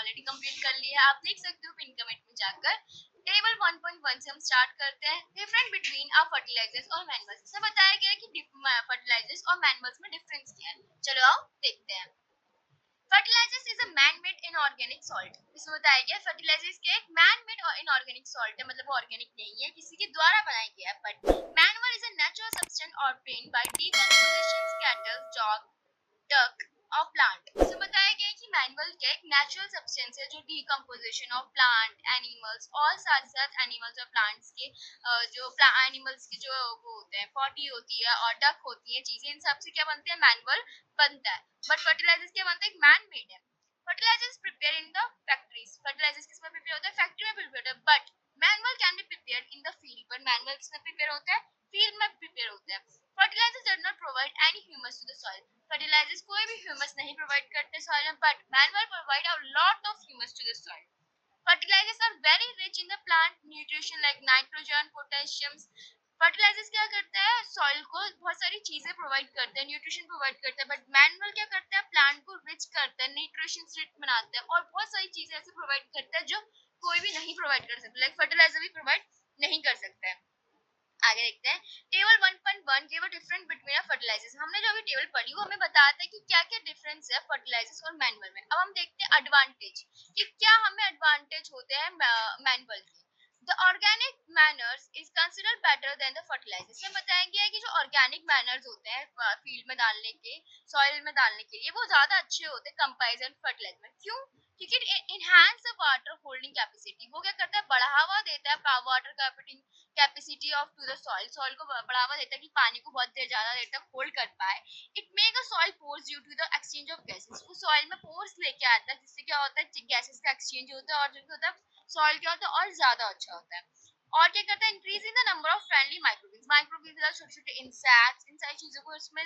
Already complete कर लिया है, आप देख सकते हो पिन कमेंट में जाकर। टेबल 1.1 से हम स्टार्ट करते हैं। डिफरेंट बिटवीन अ फर्टिलाइजर्स और मैनुअल्स। इसमें बताया गया है कि फर्टिलाइजर्स और मैनुअल्स में डिफरेंस क्या है। चलो आओ देखते हैं। Fertilisers is a man made inorganic salt. इसमें बताया गया फर्टिलाइजर्स के एक मैन मेड और इनऑर्गेनिक सॉल्ट है, मतलब वो ऑर्गेनिक नहीं है, किसी के द्वारा बनाया गया है। But manual is a natural substance obtained by decomposition cattle dog duck और प्लांट। इसमें बताया गया है कि मैनुअल क्या एक नेचुरल सब्सटेंस है जो डीकंपोजिशन ऑफ प्लांट एनिमल्स और साथ साथ एनिमल्स और प्लांट्स के जो एनिमल्स के जो वो होते हैं पॉटी होती है और डक होती है चीजें, इन सब से क्या बनते हैं मैनुअल बनता है। बट फर्टिलाइजर्स क्या बनता है मैन मेड है। Fertilisers prepare in the factories. Fertilisers किसमें प्रिपेयर होता है फैक्ट्री में प्रिपेयर होता है। But manual can be prepared in the field. पर मैनुअल किसमें प्रिपेयर होता है फील्ड में प्रिपेयर होता है। Fertilisers does not provide any humus to the soil. Fertilisers कोई भी ह्यूमस नहीं प्रोवाइड करते सॉइल में, but manual provide a lot of humus to the soil. Fertilizers are very rich in the plant nutrition like nitrogen, potassium. Fertilisers क्या करता है soil को बहुत सारी चीजें प्रोवाइड करते हैं, न्यूट्रिशन प्रोवाइड करता है। बट मैनुअल क्या करता है प्लांट को रिच करता है, न्यूट्रिशन रिच बनाता है और बहुत सारी चीजें ऐसे प्रोवाइड करता है जो कोई भी नहीं प्रोवाइड कर सकता, लाइक फर्टिलाइजर भी प्रोवाइड नहीं कर सकता है। आगे देखते हैं। Table 1.1 give a difference between a fertilisers. हमने जो अभी टेबल पढ़ी वो हमें बताता है कि क्या क्या डिफरेंस है फर्टिलाइजर्स और मैनुअल में। अब हम देखते हैं एडवांटेज कि क्या हमें एडवांटेज होते हैं मैनुअल के। The organic manners is considered better than the fertiliser. इसमें बताया गया है कि जो ऑर्गेनिक मैनर्स होते हैं फील्ड में डालने के सॉइल में डालने के लिए वो ज्यादा अच्छे होते हैं कंपैरिजन फर्टिलाइजर में। क्यों? क्योंकि it enhance the water holding capacity. वो क्या करता है बढ़ावा देता है water capacity of to the soil. Soil को बढ़ावा देता है कि पानी को बहुत देर ज्यादा देर तक होल्ड कर पाए। It make a soil pores due to the exchange of gases. वो सॉइल में पोर्स लेके आता है जिससे क्या होता है गैसेस का एक्सचेंज होता है और जो होता है सॉइल क्या होता है और ज्यादा अच्छा होता है। और क्या करता है increasing the number of friendly microbes. Microbes छोटे छोटे इंसेक्ट्स इन सारी चीजों को इसमें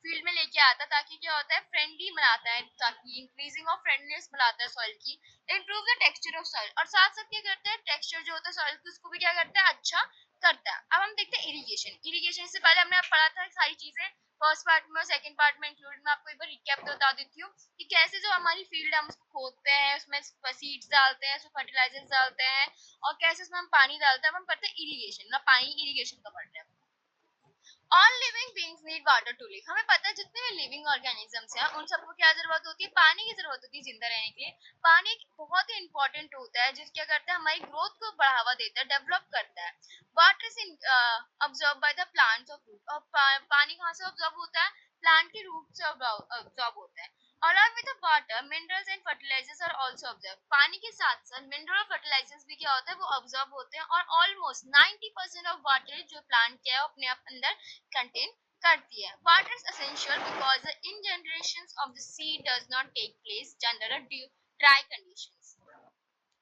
फील्ड में लेके आता है ताकि क्या होता है फ्रेंडली बनाता है, ताकि इंक्रीजिंग ऑफ फ्रेंडलीनेस बनाता है सॉइल की। Improve the texture of soil और साथ साथ क्या करता है टेक्सचर जो होता है सॉइल की उसको भी क्या करता है अच्छा करता है। अब हम देखते हैं इरिगेशन। इरिगेशन से पहले हमने पढ़ा था सारी चीजें फर्स्ट पार्ट में और सेकंड पार्ट में इंक्लूड। मैं आपको एक बार रिकैप बता देती हूँ कि कैसे जो हमारी फील्ड है हम उसको खोदते हैं, उसमें सीड्स डालते हैं, उसमें फर्टिलाइजर्स डालते हैं और कैसे उसमें हम पानी डालते हैं। हम पढ़ते हैं इरिगेशन ना, पानी इरिगेशन का पढ़ते हैं। All living beings need water to live. हमें पता है जितने भी लिविंग ऑर्गेनिजम्स हैं उन सबको क्या जरूरत होती है पानी की जरूरत होती है जिंदा रहने के लिए। पानी बहुत ही इंपॉर्टेंट होता है जो क्या करता है हमारी ग्रोथ को बढ़ावा देता है, डेवलप करता है। Water is absorb by the plants of root. और पानी कहाँ से अब्सॉर्ब होता है प्लांट के रूट से अब्सॉर्ब होता है। Along with the water, minerals and fertilizers are also absorbed. पानी के साथ साथ मिनरल और फर्टिलाइजर्स भी क्या होता है वो अब्सॉर्ब होते हैं और ऑलमोस्ट 90% ऑफ वाटर जो प्लांट क्या है वो अपने आप अंदर कंटेन करती है। Water is essential because the in generation of the seed does not take place under dry conditions.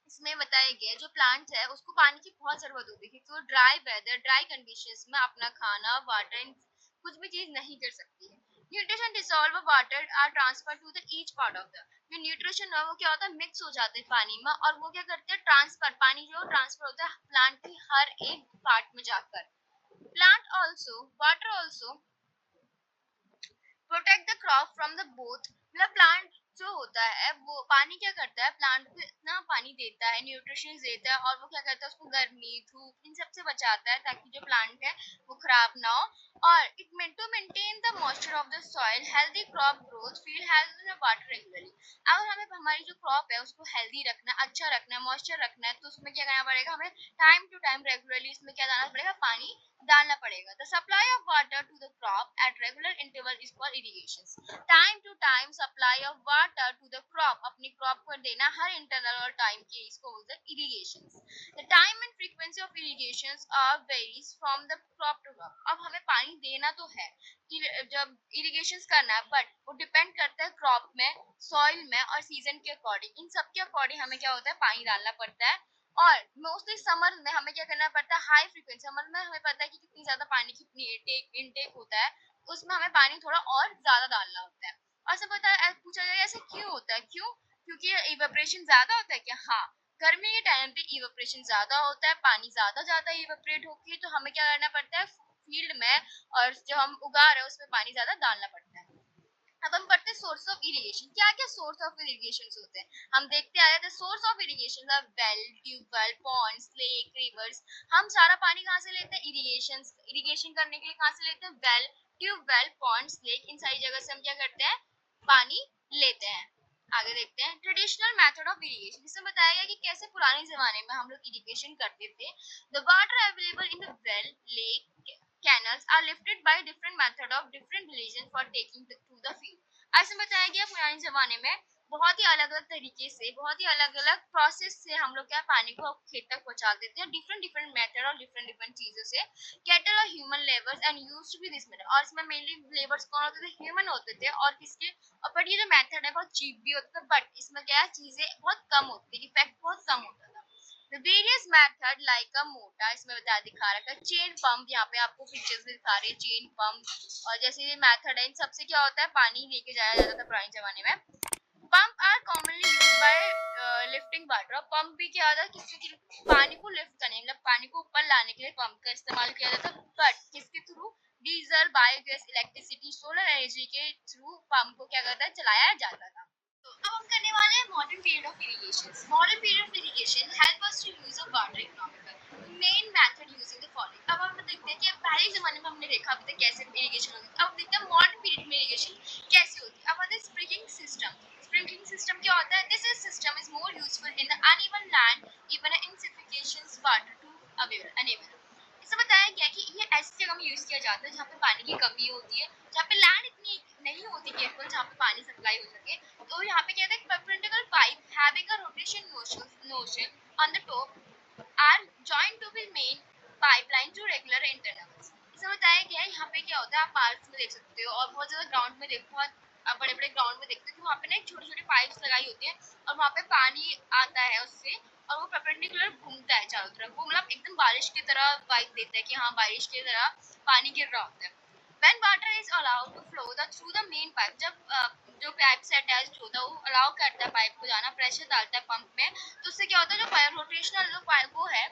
इसमें बताया गया जो प्लांट है उसको पानी की बहुत जरूरत होती है क्योंकि वो ड्राई वेदर ड्राई कंडीशंस में अपना खाना वाटर कुछ भी चीज नहीं कर सकती है। Nutrition dissolve water are transfer to the each part of the. जो न्यूट्रिशन है वो क्या होता है मिक्स हो जाते हैं पानी में और वो क्या करते हैं ट्रांसफर पानी जो ट्रांसफर होता है प्लांट की हर एक पार्ट में जाकर। Plant also water also protect the crop from the both. मतलब प्लांट जो होता है वो पानी क्या करता है प्लांट को इतना पानी देता है न्यूट्रिशन देता है और वो क्या करता है उसको गर्मी धूप इन सब से बचाता है ताकि जो प्लांट है वो खराब ना हो। और it meant to maintain the moisture of the soil healthy crop growth feed healthy water regularly. अगर हमें हमारी जो क्रॉप है उसको हेल्दी रखना है अच्छा रखना है मॉइस्चर रखना है तो उसमें क्या करना पड़ेगा हमें टाइम टू टाइम रेगुलरली इसमें क्या डालना पड़ेगा पानी डालना पड़ेगा। The supply of water to the crop at regular interval is called irrigation. Time to time supply of water to the crop अपनी क्रॉप को देना हर इंटरनल और टाइम के इसको बोलते हैं irrigation. The time and frequency of irrigation are varies from the crop to crop. अब हमें पानी देना तो है जब इरिगेशन करना है बट वो डिपेंड करता है क्रॉप में सॉइल में और सीजन के अकॉर्डिंग। इन सब के अकॉर्डिंग हमें क्या होता है पानी डालना पड़ता है। और मोस्टली समर में हमें क्या करना पड़ता है हाई फ्रीक्वेंसी। समर में हमें पता है कि कितनी ज्यादा पानी की इनटेक होता है उसमें हमें पानी थोड़ा और ज्यादा डालना होता है। और सब पता है पूछा जाए ऐसे क्यों होता है क्यों क्योंकि इवेपोरेशन ज्यादा होता है क्या? हाँ, गर्मी के टाइम पे इवेपोरेशन ज्यादा होता है पानी ज्यादा इवेपोरेट होती है तो हमें क्या करना पड़ता है फील्ड में और जो हम उगा रहे हैं उसमें पानी ज्यादा डालना पड़ता है। अब हम पढ़ते हैं सोर्स ऑफ इरिगेशन। क्या क्या सोर्स ऑफ इरिगेशन होते हैं हम देखते आए थे। Source of irrigation well, tubewell, ponds, lake, rivers. हम सारा पानी कहाँ से लेते हैं? इरिगेशन करने के लिए कहाँ से लेते हैं? वेल, ट्यूबवेल, पॉन्ड्स, लेक, इन सारी जगह से हम क्या करते हैं? पानी लेते हैं। आगे देखते हैं ट्रेडिशनल मेथड ऑफ इरिगेशन। इसमें बताया गया कि कैसे पुराने जमाने में हम लोग इरिगेशन करते थे। The water available in the well, lake, canals are lifted by different method of different religion for taking to the field। ऐसे बताया गया पुराने जमाने में बहुत ही अलग अलग तरीके से, बहुत ही अलग अलग प्रोसेस से हम लोग क्या पानी को खेत तक पहुंचा देते हैं, डिफरेंट डिफरेंट मेथड और डिफरेंट डिफरेंट चीजों से। कैटल और human labours and used to be this method. और इसमें मेनली लेबर्स कौन होते थे? ह्यूमन होते थे। और किसके? और बट ये जो मेथड है बहुत चीप भी होता था, बट इसमें क्या है, चीजें बहुत कम होती थी, इफेक्ट बहुत कम होता था। The various method like a मोटा, इसमें बता दिखा रखा है चेन पंप, यहाँ पे आपको पिक्चर्स में दिखा रहे हैं चेन पंप। और जैसे ये मेथड है, इन सबसे क्या होता है? पानी लेके जाया जाता था पुराने जमाने में। Pump are commonly use by lifting water. और पंप भी क्या होता है? किसी पानी को लिफ्ट करने, मतलब पानी को ऊपर लाने के लिए पंप का इस्तेमाल किया जाता है। बट किसके through? Diesel, biogas, electricity, solar energy के थ्रू पंप को क्या करता है? चलाया जाता था। तो अब हम करने वाले हैं modern period of irrigation. Modern period of irrigation help us to use of water economical. Main method using the following. अब हम देखते हैं कि पहले जमाने में हमने देखा अभी तक कैसे इरिगेशन होती है। अब देखते हैं मॉडर्न पीरियड में इरिगेशन कैसे होती है। अब आते हैं स्प्रिंकलिंग सिस्टम। स्प्रिंकलिंग सिस्टम क्या होता है? This is system is more useful in the uneven land, even insufficient water to available. इसे बताया गया कि ये ऐसी जगह में यूज किया जाता है जहाँ पे पानी की कमी होती है, जहाँ पे लैंड इतनी नहीं होती केवल, जहाँ पे पानी सप्लाई हो सके। तो यहाँ पे क्या है? Perpendicular pipe having a rotation notion on the top are joint to be main pipeline to regular intervals. इसे बताया गया है यहाँ पे क्या होता है, आप पार्क्स में देख सकते हो और बहुत ज्यादा ग्राउंड में देखो, बहुत बड़े बड़े ग्राउंड में देखते हो कि वहाँ पे ना एक छोटी छोटी पाइप्स लगाई होती है और वहाँ पे पानी आता है उससे, और वो परपेंडिकुलर घूमता है चारों तरफ। वो मतलब एकदम बारिश की तरह वाइब देता है कि हाँ बारिश की तरह पानी गिर रहा होता है। When water is allowed to flow through the main pipe, जब जो पाइप से अटैच होता है वो अलाउ करता है पाइप को जाना, प्रेशर डालता है पंप में, तो उससे क्या होता है? जो रोटेशनल जो पाइप वो है,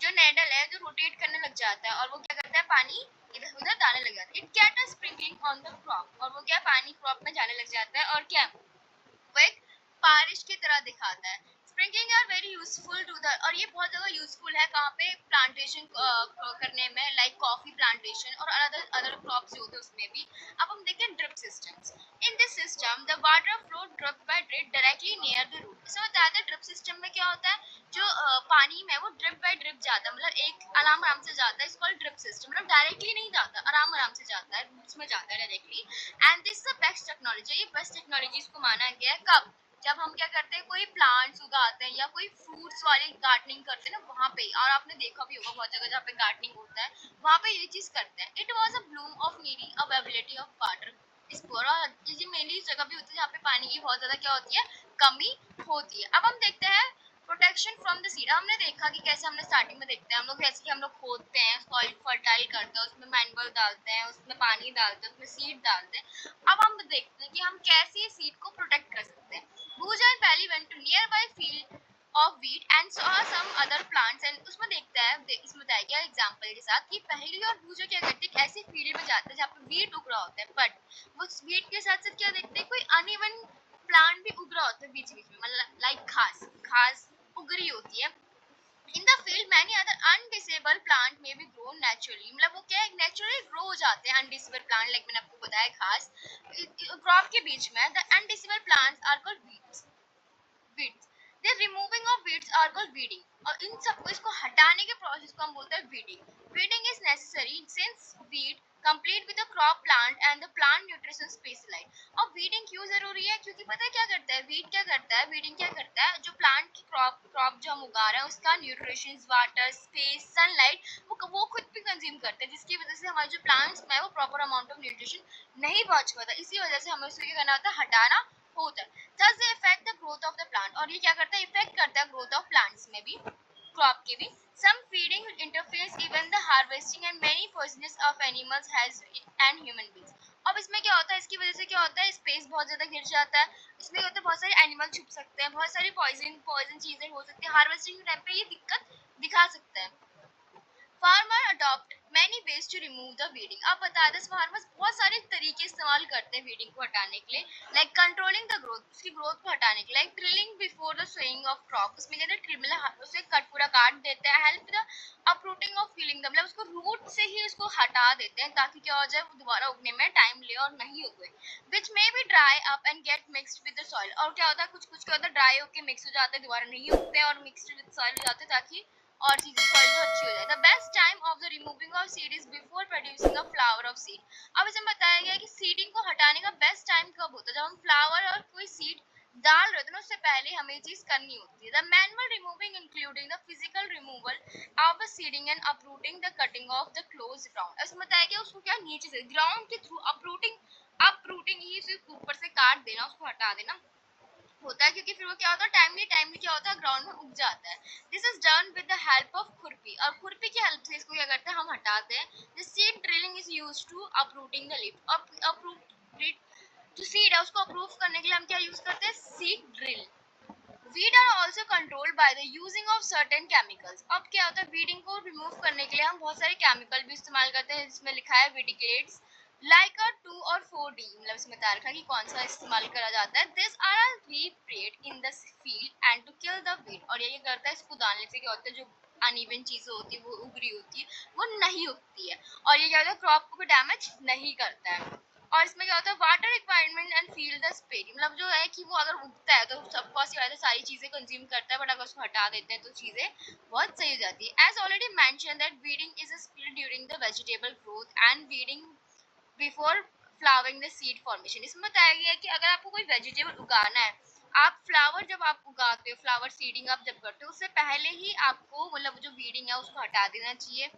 जो नेडल है, जो रोटेट करने लग जाता है और वो क्या करता है? पानी इधर उधर जाने लग जाता है। It get a sprinkling on the crop. और वो क्या? पानी क्रॉप में जाने लग जाता है और क्या? वो एक बारिश की तरह दिखाता है। Sprinkling are very useful to the, और ये बहुत ज्यादा यूजफुल है कहाँ पे? प्लांटेशन करने में, लाइक कॉफी प्लांटेशन और अदर अदर क्रॉप्स जो होते हैं उसमें भी। अब हम देखते हैं drip systems. In this system the water flow drip by drip directly near the root. इसमें बताया था ड्रिप सिस्टम में क्या होता है? जो पानी में वो ड्रिप बाय ड्रिप जाता है, मतलब एक आराम आराम से जाता है। इसको ड्रिप सिस्टम, मतलब डायरेक्टली नहीं जाता, आराम आराम से जाता है, रूट्स में जाता है directly. And this the best technology. ये बेस्ट टेक्नोलॉजी इसको माना गया है कब? जब हम क्या करते हैं? कोई प्लांट्स उगाते हैं या कोई फ्रूट्स वाली गार्डनिंग करते हैं ना, वहाँ पे। और आपने देखा भी होगा बहुत जगह जहाँ पे गार्डनिंग होता है वहाँ पे ये चीज करते हैं। It was a bloom of needing availability of water. इस पूरा ये मेनली इस जगह भी होती है जहाँ पे पानी की बहुत ज्यादा क्या होती है? कमी होती है। अब हम देखते हैं प्रोटेक्शन फ्रॉम द सीड। हमने देखा कि कैसे, हमने स्टार्टिंग में देखते हैं हम लोग जैसे कि हम लोग खोदते हैं, सॉइल फर्टाइल करते हैं, उसमें मैनुअल डालते हैं, उसमें पानी डालते हैं, उसमें सीड डालते हैं। अब हम देखते हैं कि हम कैसे सीड को प्रोटेक्ट कर सकते हैं। Bhuja and Pally went to nearby field of wheat and saw some other plants, and उसमें देखता है, इसमें बताया गया एग्जांपल के साथ कि पहली और भूजा क्या करते हैं? ऐसे फील्ड में जाते हैं जहाँ पे वीट उग रहा होता है, बट वो वीट के साथ साथ क्या देखते हैं? कोई अनइवन प्लांट भी उग रहा होता है बीच बीच में, मतलब लाइक घास, घास उग रही होती है। In the field many other undesirable plant may be grown naturally. मतलब वो क्या है? नेचुरली ग्रो हो जाते हैं अनडिसेबल प्लांट, लाइक मैंने आपको बताया घास क्रॉप के बीच में। The undesirable plants are called weeds. weeds, the removing of weeds are called weeding। और इन सबको, इसको हटाने के प्रोसेस को हम बोलते हैं weeding। weeding is necessary since weed complete with the crop plant and the plant nutrition specialized। और weeding क्यों जरूरी है? क्योंकि पता है क्या करता है weed? क्या करता है weeding? क्या करता है? जो प्लांट की क्रॉप जो हम उगा रहे हैं उसका न्यूट्रिशन, वाटर, स्पेस, सनलाइट वो खुद भी कंज्यूम करते हैं, जिसकी वजह से हमारे जो प्लांट्स में वो प्रॉपर अमाउंट ऑफ न्यूट्रिशन नहीं पहुंच पाता। इसी वजह से हमें उसको क्या करना होता है? हटाना होता है। Thus they affect the growth of the plant। और ये क्या करता है? इफेक्ट करता है ग्रोथ ऑफ प्लांट्स में भी, क्रॉप के भी। Some feeding interferes even the harvesting and many poisonous of animals has and human beings। अब इसमें क्या होता है? इसकी वजह से क्या होता है? स्पेस बहुत ज्यादा गिर जाता है। इसमें क्या होता है? बहुत सारे एनिमल छुप सकते हैं, बहुत सारी पॉइजन पॉइजन चीजें हो सकती है। हार्वेस्टिंग के टाइम पे ये दिक्कत दिखा सकता है। Farmer adopt many ways to remove the weeding. अब बता दें फार्मर्स बहुत सारे तरीके इस्तेमाल करते हैं वीडिंग को हटाने के लिए, लाइक कंट्रोलिंग द ग्रोथ, उसकी ग्रोथ को हटाने के लिए, like drilling before the sowing of crop, उसमें कहते हैं ट्रिमल उसे कट पूरा काट देते हैं, help the uprooting of feeling the, मतलब उसको रूट से ही उसको हटा देते हैं ताकि क्या हो जाए वो दोबारा उगने में टाइम ले और नहीं उगे, which may be dry up and get mixed with the soil. और क्या होता है कुछ कुछ क्या होता है ड्राई होकर मिक्स हो जाते हैं, दोबारा नहीं उगते और मिक्सड विद सॉइल हो जाते हैं ताकि और चीजें सॉइल जो अच्छी हो जाए। The best time of the removing of seed is before producing a flower of seed. अब इसमें बताया गया है कि सीडिंग को हटाने का बेस्ट टाइम कब होता है, जब हम फ्लावर और कोई सीड डाल रहे थे ना उससे पहले हमें चीज करनी होती है। The manual removing including the physical removal of the seeding and uprooting the cutting of the close ground. इसमें बताया गया उसको क्या नीचे से ग्राउंड के थ्रू अपरूटिंग, अपरूटिंग ही सिर्फ ऊपर से काट देना, उसको हटा देना होता है, क्योंकि फिर वो क्या होता है टाइमली क्या होता है ग्राउंड में उग जाता है। This is done with the help of खुरपी, और खुरपी की हेल्प से इसको क्या करते हैं हम हटाते हैं। The seed drilling is used to uprooting the leaf. Uproot जो सीड है उसको अप्रूव करने के लिए हम क्या यूज करते हैं, seed drill. Weed are also controlled by the using of certain chemicals. अब क्या होता है वीडिंग को रिमूव करने के लिए हम बहुत सारे केमिकल भी इस्तेमाल करते हैं, जिसमें लिखा है विडिकेट्स लाइक अ 2 और 4D, मतलब इसमें बता रखा है कि कौन सा इस्तेमाल करा जाता है। This are sprayed in the field and to kill the weed. और ये करता है इसको डालने से क्या होता है जो अनइवन चीजें होती है वो उगरी होती है वो नहीं उगती है, और ये क्या होता है क्रॉप को डैमेज नहीं करता है। और इसमें क्या होता है water requirement and feel the स्पेरी, मतलब जो है कि वो अगर उगता है तो सबको सारी चीजें कंज्यूम करता है, बट अगर उसको हटा देते हैं तो चीजें बहुत सही हो जाती है। As already mention that weeding is a skill during the vegetable growth and weeding before flowering the seed formation. इसमें बताया गया है कि अगर आपको कोई वेजिटेबल उगाना है, आप फ्लावर जब आप उगाते हो, फ्लावर सीडिंग आप जब करते हो उससे पहले ही आपको मतलब जो वीडिंग है उसको हटा देना चाहिए।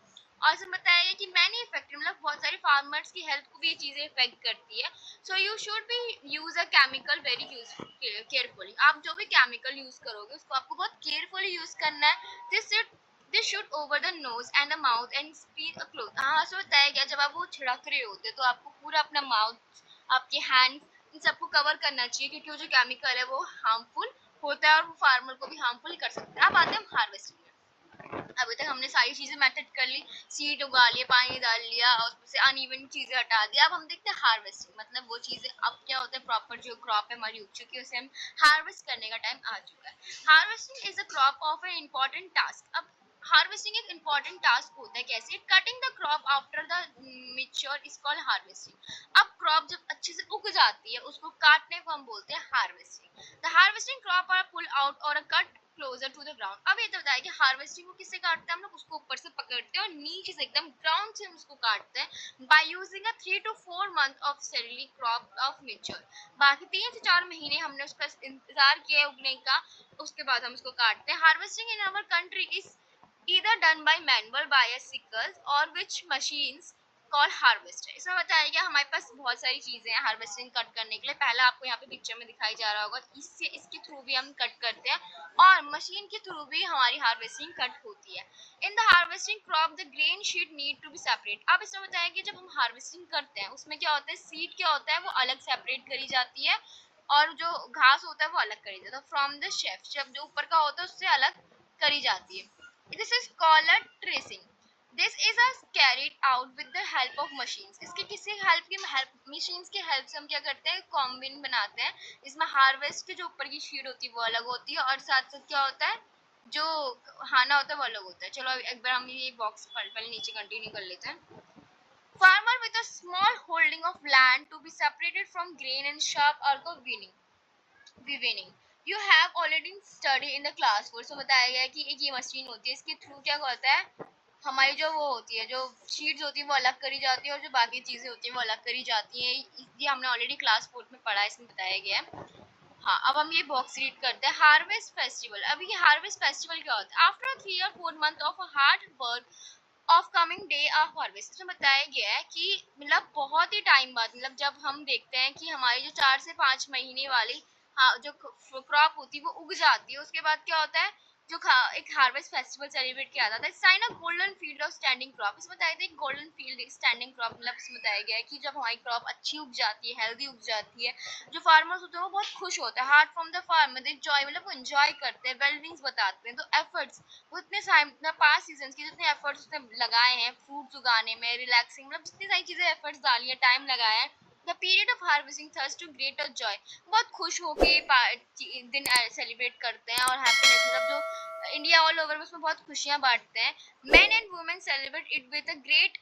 और इसमें बताया गया कि मैनी इफेक्ट, मतलब बहुत सारे फार्मर्स की हेल्थ को भी ये चीजें इफेक्ट करती है। So you should be use a chemical very carefully. आप जो भी केमिकल यूज करोगे उसको आपको बहुत केयरफुली यूज करना है। This should over the nose and the mouth and speed a close. हाँ सो बताया गया जब आप वो छिड़क रहे होते तो आपको पूरा अपना माउथ, आपके हैंड, इन सबको कवर करना चाहिए, क्योंकि वो जो केमिकल है वो हार्मफुल होता है और वो फार्मर को भी हार्मफुल कर सकता है। अब आते हैं हार्वेस्टिंग में। अभी तक हमने सारी चीजें मेथड कर ली, सीड उगा लिया, पानी डाल लिया और उसमें से अनइवन चीजें हटा दिया। अब हम देखते हैं हार्वेस्टिंग, मतलब वो चीजें अब क्या होता है प्रॉपर जो क्रॉप है हमारी उग चुकी है उसे हम हार्वेस्ट करने का टाइम आ चुका है। Harvesting is a crop of an important task. अब हार्वेस्टिंग एक इम्पॉर्टेंट टास्क होता है, कैसे cutting the crop after the mature is called harvesting. अब क्रॉप जब अच्छे से उग जाती है उसको काटने को हम बोलते हैं harvesting. The harvesting crop are pull out और cut closer to the ground. अब ये तो बताया कि हार्वेस्टिंग को किससे काटते हैं हम लोग, उसको ऊपर से पकड़ते हैं और नीचे से एकदम ग्राउंड से हम उसको काटते हैं by using a 3 to 4 month of sterile crop of mature. बाकी 3 से 4 महीने हमने उसका इंतजार किया है उगने का, उसके बाद हम उसको काटते हैं। Harvesting in our country is either done by manual by a sickles or which machines call harvester. इसमें बताया गया हमारे पास बहुत सारी चीजें हैं हार्वेस्टिंग कट करने के लिए। पहला आपको यहाँ पे पिक्चर में दिखाई जा रहा होगा, इससे इसके थ्रू भी हम कट करते हैं और मशीन के थ्रू भी हमारी हार्वेस्टिंग कट होती है। In the harvesting crop the grain sheet need to be separate. अब इसमें बताया कि जब हम हार्वेस्टिंग करते हैं उसमें क्या होता है, सीड क्या होता है वो अलग सेपरेट करी जाती है और जो घास होता है वो अलग करी जाता है। फ्रॉम द शेफ जब जो ऊपर का होता है उससे अलग करी जाती है। This is called tracing. This is carried out with the help of machines. इसके किसी हेल्प की मशीन्स की हेल्प से हम क्या करते हैं कॉम्बिन बनाते हैं। इसमें हार्वेस्ट के जो ऊपर की शीट होती है वो अलग होती है और साथ साथ क्या होता है जो खाना होता है वो अलग होता है। चलो एक बार हम ये बॉक्स पहले नीचे कंटिन्यू कर लेते हैं। Farmer with a small holding of land to be separated from grain and sharp arc of weaving. You have already studied in the class 4। so बताया गया है कि एक ये मशीन होती है, इसके थ्रू क्या होता है हमारी जो वो होती है जो शीट्स होती है वो अलग करी जाती है और जो बाकी चीजें होती हैं वो अलग करी जाती हैं। ये हमने ऑलरेडी क्लास 4 में पढ़ा है, इसमें बताया गया है। हाँ अब हम ये बॉक्स रीड करते हैं। Harvest festival. अब ये हार्वेस्ट फेस्टिवल क्या होता है, after 3 or 4 month of hard work of coming day of harvest. इसमें बताया गया है कि मतलब बहुत ही टाइम बाद, मतलब जब हम देखते हैं कि हमारी जो 4 से 5 महीने वाली हाँ जो क्रॉप होती है वो उग जाती है, उसके बाद क्या होता है जो एक हार्वेस्ट फेस्टिवल सेलिब्रेट किया जाता है। Sign a golden field of standing crop, इसमें बताया था गोल्डन फील्ड स्टैंडिंग क्रॉप, मतलब इसमें बताया गया है कि जब हमारी क्रॉप अच्छी उग जाती है, हेल्दी उग जाती है, जो फार्मर्स होते हैं वो बहुत खुश होते हैं। Heart from the farmer they Joy, मतलब वो एंजॉय करते हैं, वेल बींग्स बताते हैं। तो एफर्ट्स वो इतने सारे पास्ट सीजन के जितने एफर्ट्स उसने लगाए हैं फ्रूट्स उगाने में, रिलैक्सिंग, मतलब जितनी सारी चीजें एफर्ट्स डाली है, टाइम लगाया है, the period of harvesting thirst to greater joy, बहुत खुश होके दिन सेलिब्रेट करते हैं और हैप्पीनेस, मतलब जो इंडिया ऑल ओवर में उसमें बहुत खुशियां बांटते हैं। Main and women celebrate it with a great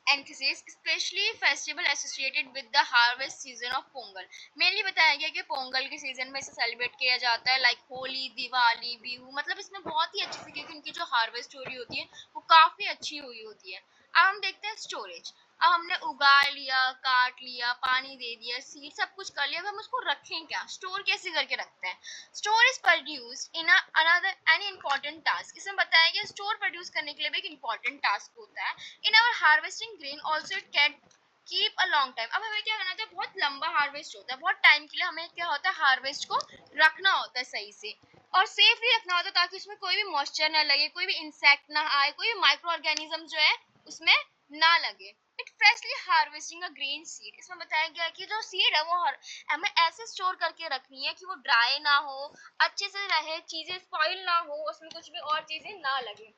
emphasis, especially festival associated with the harvest season of Pongal. Mainly बताया गया कि पोंगल के सीजन में इसे सेलिब्रेट किया जाता है, लाइक होली, दिवाली, बिहू, मतलब इसमें बहुत ही अच्छे से, क्योंकि इनकी जो हार्वेस्ट हो रही होती है वो काफी अच्छी हुई होती है। अब हम देखते हैं स्टोरेज। अब हमने उगा लिया, काट लिया, पानी दे दिया, सीड सब कुछ कर लिया, अब हम उसको रखें क्या, स्टोर कैसे करके रखते हैं। Store is produce in another any important task, इसमें बताया गया स्टोर प्रोड्यूस करने के लिए भी एक इंपॉर्टेंट टास्क होता है। In our harvesting grain also it can keep a long time, अब हमें क्या करना होता है, बहुत लंबा हार्वेस्ट होता है, बहुत टाइम के लिए हमें क्या होता है, हार्वेस्ट को रखना होता है सही से और सेफली रखना होता है, ताकि उसमें कोई भी मॉइस्चर ना लगे, कोई भी इंसेक्ट ना आए, कोई भी माइक्रो ऑर्गेनिज्म जो है उसमें ना लगे। It freshly harvesting a grain seed, इसमें बताया गया कि जो सीड है वो हमें ऐसे स्टोर करके रखनी है कि वो ड्राई ना हो, अच्छे से रहे, चीजें स्पॉइल ना हो, उसमें कुछ भी और चीजें ना लगे।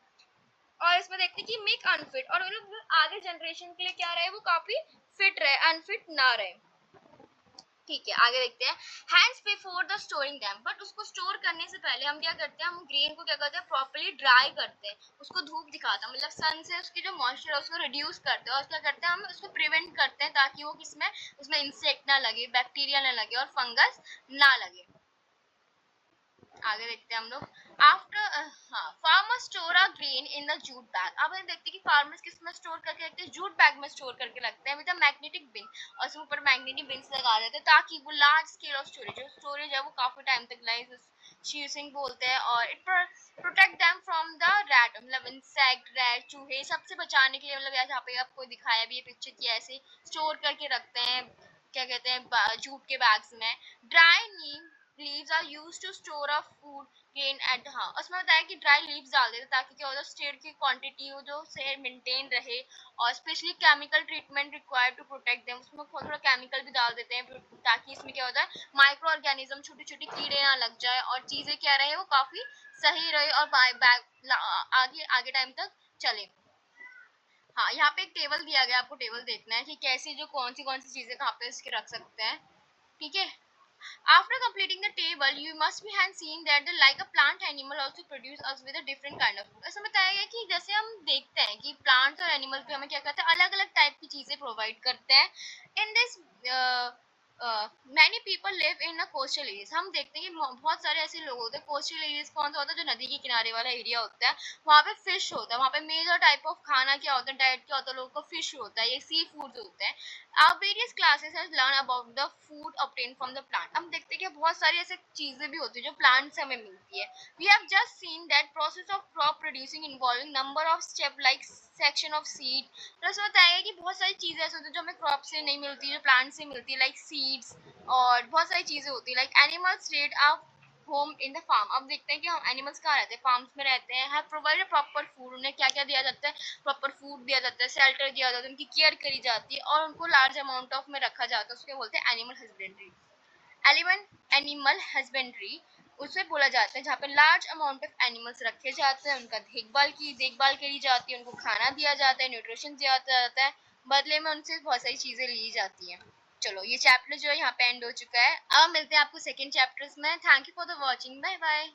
और इसमें देखते हैं कि मेक अनफिट, और मतलब आगे जनरेशन के लिए क्या रहे, वो काफी फिट रहे, अनफिट ना रहे। ठीक है, आगे देखते हैं। Hands before the storing them, but उसको स्टोर करने से पहले हम क्या करते हैं, हम ग्रेन को क्या करते हैं, प्रॉपर्ली ड्राई करते हैं, उसको धूप दिखाता है, मतलब सन से उसकी जो मॉइस्चर है उसको रिड्यूस करते हैं, और क्या करते हैं, हम उसको प्रिवेंट करते हैं ताकि वो किसमें, उसमें इंसेक्ट ना लगे, बैक्टीरिया ना लगे और फंगस ना लगे। आगे देखते हैं हम लोग। After farmer store a grain in the jute bag, अब हम देखते हैं कि फार्मर्स किस में स्टोर करके रखते हैं, जूट बैग में स्टोर करके रखते हैं विद अ मैग्नेटिक बिन, और उसके ऊपर मैग्नेटिक बिन्स लगा देते हैं ताकि वो लार्ज स्केल ऑफ स्टोरेज, जो स्टोरेज है वो काफी टाइम तक लाइज शीसिंग बोलते हैं, और it protect them from the rat, मतलब इंसेक्ट, रैट, चूहे, सबसे बचाने के लिए, मतलब यहाँ पे आपको दिखाया भी है पिक्चर की ऐसे स्टोर करके रखते हैं, क्या कहते हैं, जूट के बैग्स में। Dry Neem leaves are used to store a food grain at, हाँ उसमें बताया कि ड्राई लीव्स डाल देते ताकि क्या होता है, स्टेट की क्वांटिटी हो जो से मेंटेन रहे, और specially chemical treatment required to protect them, उसमें थोड़ा थोड़ा केमिकल भी डाल देते हैं ताकि इसमें क्या होता है, माइक्रो ऑर्गेनिज्म, छोटे छोटे कीड़े ना लग जाए और चीजें क्या रहे, वो काफी सही रहे और बैग आगे आगे टाइम तक चले। हाँ, यहाँ पे एक टेबल दिया गया, आपको टेबल देखना है कि कैसे जो कौन सी चीजें कहाँ पे इसके रख सकते हैं। ठीक है, after completing the table, you must be have seen that the like a plant animal also produce us with a different kind of food। ऐसा बताया गया कि जैसे हम देखते हैं कि प्लांट्स और एनिमल पे हमें क्या करते हैं, अलग अलग टाइप की चीजें प्रोवाइड करते हैं। In this many people live in a coastal areas, हम देखते हैं कि बहुत सारे ऐसे लोग होते हैं, कोस्टल एरियाज कौन सा होता है, जो नदी के किनारे वाला एरिया होता है, वहाँ पे फिश होता है, वहाँ पे मेजर टाइप ऑफ खाना क्या होता है, डाइट क्या होता है, लोगों को फिश होता है, ये सी फूड होते हैं। Various classes has learned about the food obtained from the plant, हम देखते हैं कि बहुत सारी ऐसी चीजें भी होती है जो प्लांट से हमें मिलती है। We have just seen that process of crop producing involving number of step like section of seed, plus बताया कि बहुत सारी चीजें ऐसी होती है जो हमें क्रॉप से नहीं मिलती, जो प्लांट से मिलती है, लाइक सीड्स, और बहुत सारी चीजें होती है, like animals reared up home in the farm, अब देखते हैं कि हम एनिमल्स कहाँ रहते हैं, फार्म्स में रहते हैं, हैव प्रोवाइडेड प्रॉपर फूड, उन्हें क्या क्या दिया जाता है, प्रॉपर फूड दिया जाता है, शेल्टर दिया जाता है, उनकी केयर करी जाती है और उनको लार्ज अमाउंट ऑफ में रखा जाता है, उसको बोलते हैं एनिमल हस्बेंड्री। एनिमल हस्बेंड्री उसे बोला जाता है जहाँ पे लार्ज अमाउंट ऑफ एनिमल्स रखे जाते हैं, उनका देखभाल करी जाती है, उनको खाना दिया जाता है, न्यूट्रिशन दिया जाता है, बदले में उनसे बहुत सारी चीजें ली जाती हैं। चलो, ये चैप्टर जो है यहाँ पे एंड हो चुका है, अब मिलते हैं आपको सेकंड चैप्टर्स में। Thank you for the watching, bye bye.